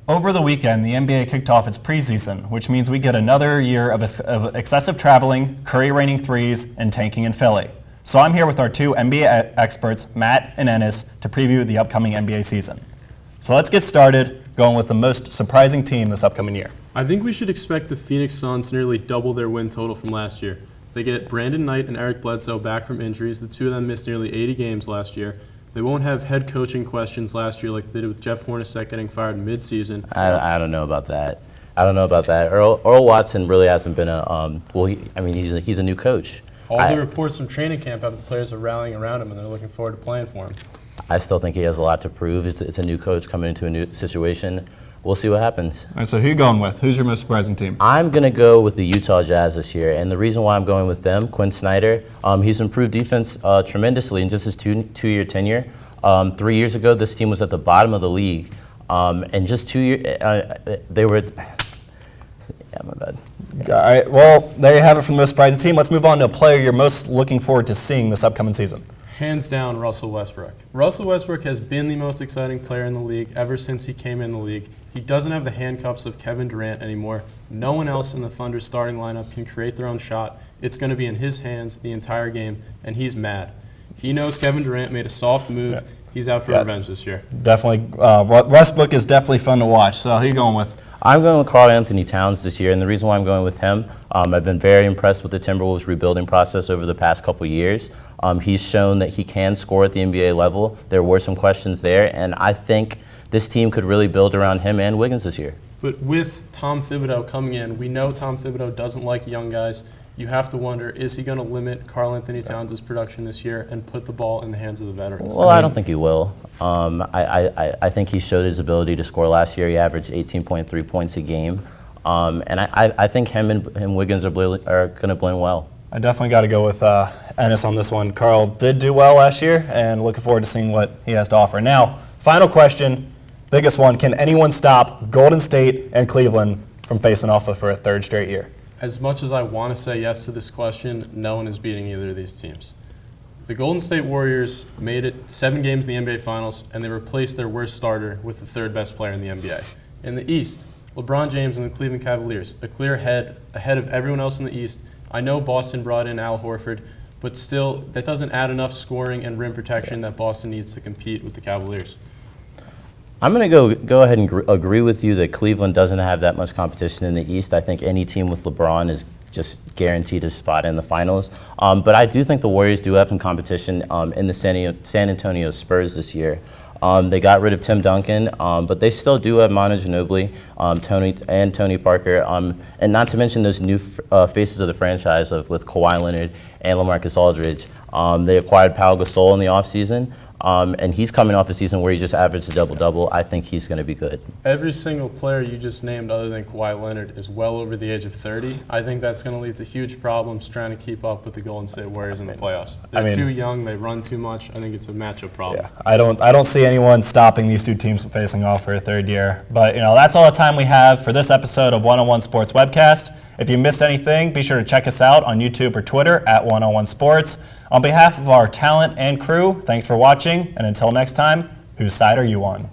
Over the weekend, the NBA kicked off its preseason, which means we get another year of excessive traveling, Curry raining threes, and tanking in Philly. So I'm here with our two NBA experts, Matt and Ennis, to preview the upcoming NBA season. So let's get started, going with the most surprising team this upcoming year. I think we should expect the Phoenix Suns to nearly double their win total from last year. They get Brandon Knight and Eric Bledsoe back from injuries. The two of them missed nearly 80 games last year. They won't have head coaching questions last year like they did with Jeff Hornacek getting fired mid-season. I don't know about that. Earl Watson really hasn't been he's a new coach. All the reports from training camp have the players are rallying around him and they're looking forward to playing for him. I still think he has a lot to prove. It's a new coach coming into a new situation. We'll see what happens. All right, so who are you going with? Who's your most surprising team? I'm going to go with the Utah Jazz this year, and the reason why I'm going with them, Quinn Snyder, he's improved defense tremendously in just his two-year tenure. 3 years ago, this team was at the bottom of the league, and just 2 years, they were. Yeah, my bad. All right, well, there you have it from the most surprising team. Let's move on to a player you're most looking forward to seeing this upcoming season. Hands down, Russell Westbrook. Russell Westbrook has been the most exciting player in the league ever since he came in the league. He doesn't have the handcuffs of Kevin Durant anymore. No one else in the Thunder starting lineup can create their own shot. It's going to be in his hands the entire game, and he's mad. He knows Kevin Durant made a soft move. Yeah. He's out for revenge this year. Definitely. Westbrook is definitely fun to watch. So who are you going with? I'm going with Karl Anthony Towns this year, and the reason why I'm going with him, I've been very impressed with the Timberwolves rebuilding process over the past couple years. He's shown that he can score at the NBA level. There were some questions there, and I think this team could really build around him and Wiggins this year. But with Tom Thibodeau coming in, we know Tom Thibodeau doesn't like young guys. You have to wonder, is he going to limit Karl Anthony Towns' production this year and put the ball in the hands of the veterans? Well, I don't think he will. I think he showed his ability to score last year. He averaged 18.3 points a game. And I think him and Wiggins are going to blend well. I definitely got to go with Ennis on this one. Karl did do well last year, and looking forward to seeing what he has to offer. Now, final question, biggest one. Can anyone stop Golden State and Cleveland from facing off for a third straight year? As much as I want to say yes to this question, no one is beating either of these teams. The Golden State Warriors made it 7 games in the NBA Finals, and they replaced their worst starter with the third best player in the NBA. In the East, LeBron James and the Cleveland Cavaliers, a clear ahead of everyone else in the East. I know Boston brought in Al Horford, but still, that doesn't add enough scoring and rim protection that Boston needs to compete with the Cavaliers. I'm going to go ahead and agree with you that Cleveland doesn't have that much competition in the East. I think any team with LeBron is just guaranteed a spot in the finals. But I do think the Warriors do have some competition in the San Antonio Spurs this year. They got rid of Tim Duncan, but they still do have Manu Ginobili, Tony Parker, and not to mention those new faces of the franchise with Kawhi Leonard and LaMarcus Aldridge. They acquired Pau Gasol in the offseason. And he's coming off a season where he just averaged a double-double. I think he's going to be good. Every single player you just named other than Kawhi Leonard is well over the age of 30. I think that's going to lead to huge problems trying to keep up with the Golden State Warriors in the playoffs. They're too young. They run too much. I think it's a matchup problem. Yeah, I don't see anyone stopping these two teams from facing off for a third year. But, that's all the time we have for this episode of 101 Sports Webcast. If you missed anything, be sure to check us out on YouTube or Twitter at 101 Sports. On behalf of our talent and crew, thanks for watching, and until next time, whose side are you on?